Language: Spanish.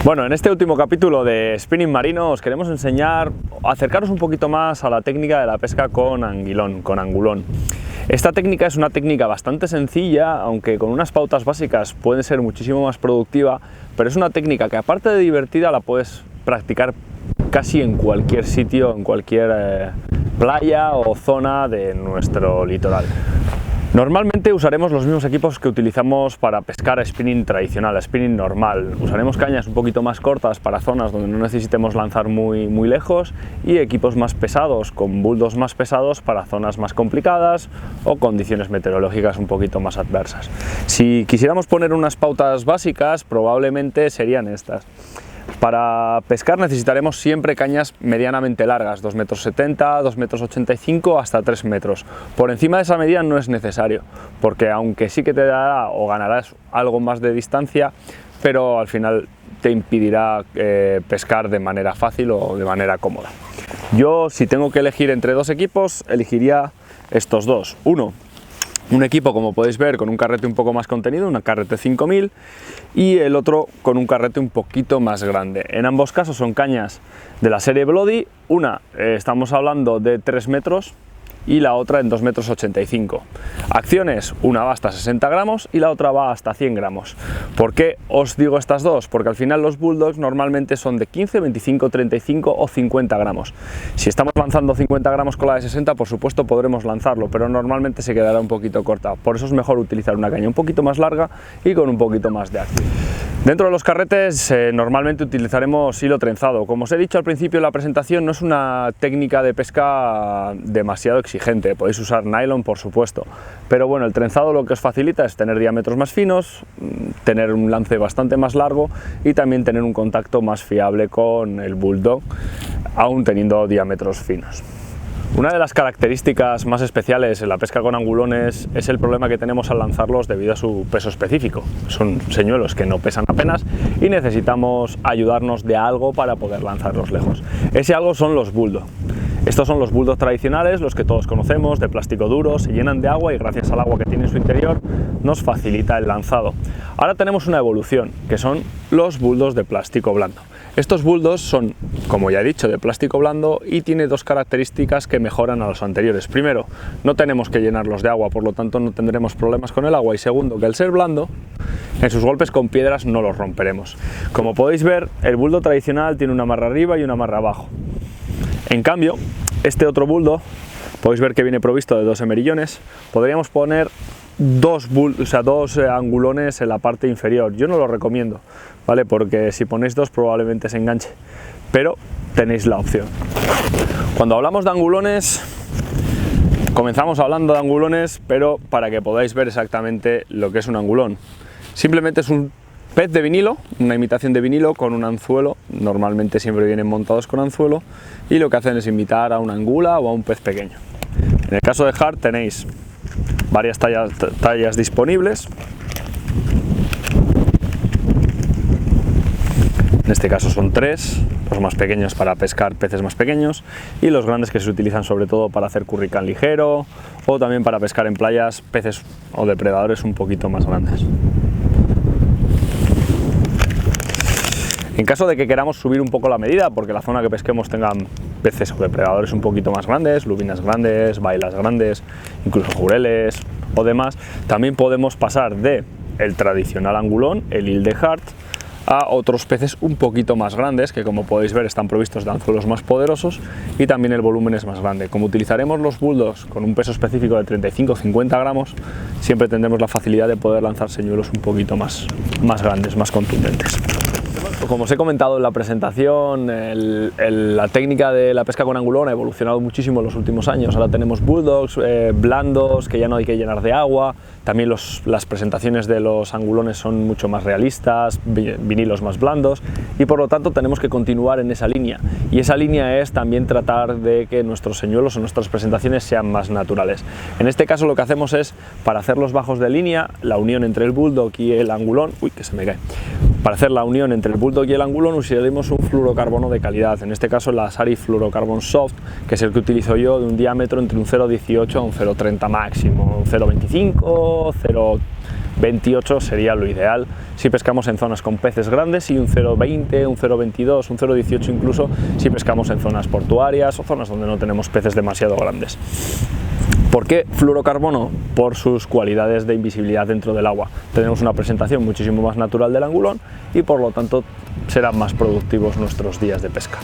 Bueno, en este último capítulo de Spinning Marino os queremos enseñar, acercaros un poquito más a la técnica de la pesca con anguilón, con angulón. Esta técnica es una técnica bastante sencilla, aunque con unas pautas básicas puede ser muchísimo más productiva, pero es una técnica que aparte de divertida la puedes practicar casi en cualquier sitio, en cualquier playa o zona de nuestro litoral. Normalmente usaremos los mismos equipos que utilizamos para pescar spinning tradicional, spinning normal. Usaremos cañas un poquito más cortas para zonas donde no necesitemos lanzar muy lejos y equipos más pesados, con bulldogs más pesados para zonas más complicadas o condiciones meteorológicas un poquito más adversas. Si quisiéramos poner unas pautas básicas, probablemente serían estas. Para pescar necesitaremos siempre cañas medianamente largas, 2,70 m, 2,85 m hasta 3 metros. Por encima de esa medida no es necesario, porque aunque sí que te dará o ganarás algo más de distancia, pero al final te impedirá pescar de manera fácil o de manera cómoda. Yo, si tengo que elegir entre dos equipos, elegiría estos dos. Un equipo, como podéis ver, con un carrete un poco más contenido, un carrete 5000, y el otro con un carrete un poquito más grande. En ambos casos son cañas de la serie Bloody, una estamos hablando de 3 metros y la otra en 2,85 m. Acciones, una va hasta 60 gramos y la otra va hasta 100 gramos. ¿Por qué os digo estas dos? Porque al final los bulldogs normalmente son de 15, 25, 35 o 50 gramos. Si estamos lanzando 50 gramos con la de 60, por supuesto podremos lanzarlo, pero normalmente se quedará un poquito corta. Por eso es mejor utilizar una caña un poquito más larga y con un poquito más de acción. Dentro de los carretes normalmente utilizaremos hilo trenzado. Como os he dicho al principio de la presentación, no es una técnica de pesca demasiado exigente. Podéis usar nylon, por supuesto, pero bueno, el trenzado lo que os facilita es tener diámetros más finos, tener un lance bastante más largo y también tener un contacto más fiable con el bulldog, aún teniendo diámetros finos. Una de las características más especiales en la pesca con angulones es el problema que tenemos al lanzarlos debido a su peso específico. Son señuelos que no pesan apenas y necesitamos ayudarnos de algo para poder lanzarlos lejos. Ese algo son los bulldogs. Estos son los bulldogs tradicionales, los que todos conocemos, de plástico duro, se llenan de agua y gracias al agua que tiene en su interior nos facilita el lanzado. Ahora tenemos una evolución, que son los bulldogs de plástico blando. Estos bulldogs son, como ya he dicho, de plástico blando y tiene dos características que mejoran a los anteriores. Primero, no tenemos que llenarlos de agua, por lo tanto no tendremos problemas con el agua. Y segundo, que al ser blando, en sus golpes con piedras no los romperemos. Como podéis ver, el bulldog tradicional tiene una amarra arriba y una amarra abajo. En cambio, este otro bulldog, podéis ver que viene provisto de dos emerillones. Podríamos poner dos angulones en la parte inferior. Yo no lo recomiendo, ¿vale? Porque si ponéis dos probablemente se enganche, pero tenéis la opción. Cuando hablamos de angulones, comenzamos hablando de angulones, pero para que podáis ver exactamente lo que es un angulón. Simplemente es un pez de vinilo, una imitación de vinilo con un anzuelo. Normalmente siempre vienen montados con anzuelo y lo que hacen es imitar a una angula o a un pez pequeño. En el caso de Hart tenéis varias tallas disponibles. En este caso son 3, los más pequeños para pescar peces más pequeños y los grandes que se utilizan sobre todo para hacer curricán ligero o también para pescar en playas peces o depredadores un poquito más grandes. En caso de que queramos subir un poco la medida, porque la zona que pesquemos tengan peces o depredadores un poquito más grandes, lubinas grandes, bailas grandes, incluso jureles o demás, también podemos pasar de el tradicional angulón, el eel de Hart, a otros peces un poquito más grandes, que como podéis ver están provistos de anzuelos más poderosos y también el volumen es más grande. Como utilizaremos los bulldogs con un peso específico de 35-50 gramos, siempre tendremos la facilidad de poder lanzar señuelos un poquito más grandes, más contundentes. Como os he comentado en la presentación, la técnica de la pesca con angulón ha evolucionado muchísimo en los últimos años. Ahora tenemos bulldogs blandos que ya no hay que llenar de agua. También las presentaciones de los angulones son mucho más realistas, vinilos más blandos y por lo tanto tenemos que continuar en esa línea. Y esa línea es también tratar de que nuestros señuelos o nuestras presentaciones sean más naturales. En este caso lo que hacemos es, para hacer los bajos de línea, la unión entre el bulldog y el angulón, para hacer la unión entre el bulldog y el angulón usaremos un fluorocarbono de calidad, en este caso la Sari Fluorocarbon Soft, que es el que utilizo yo, de un diámetro entre un 0,18 a un 0,30 máximo, un 0,25, 28 sería lo ideal si pescamos en zonas con peces grandes, y un 0,20, un 0,22, un 0,18 incluso si pescamos en zonas portuarias o zonas donde no tenemos peces demasiado grandes. ¿Por qué fluorocarbono? Por sus cualidades de invisibilidad dentro del agua. Tenemos una presentación muchísimo más natural del angulón y por lo tanto serán más productivos nuestros días de pesca.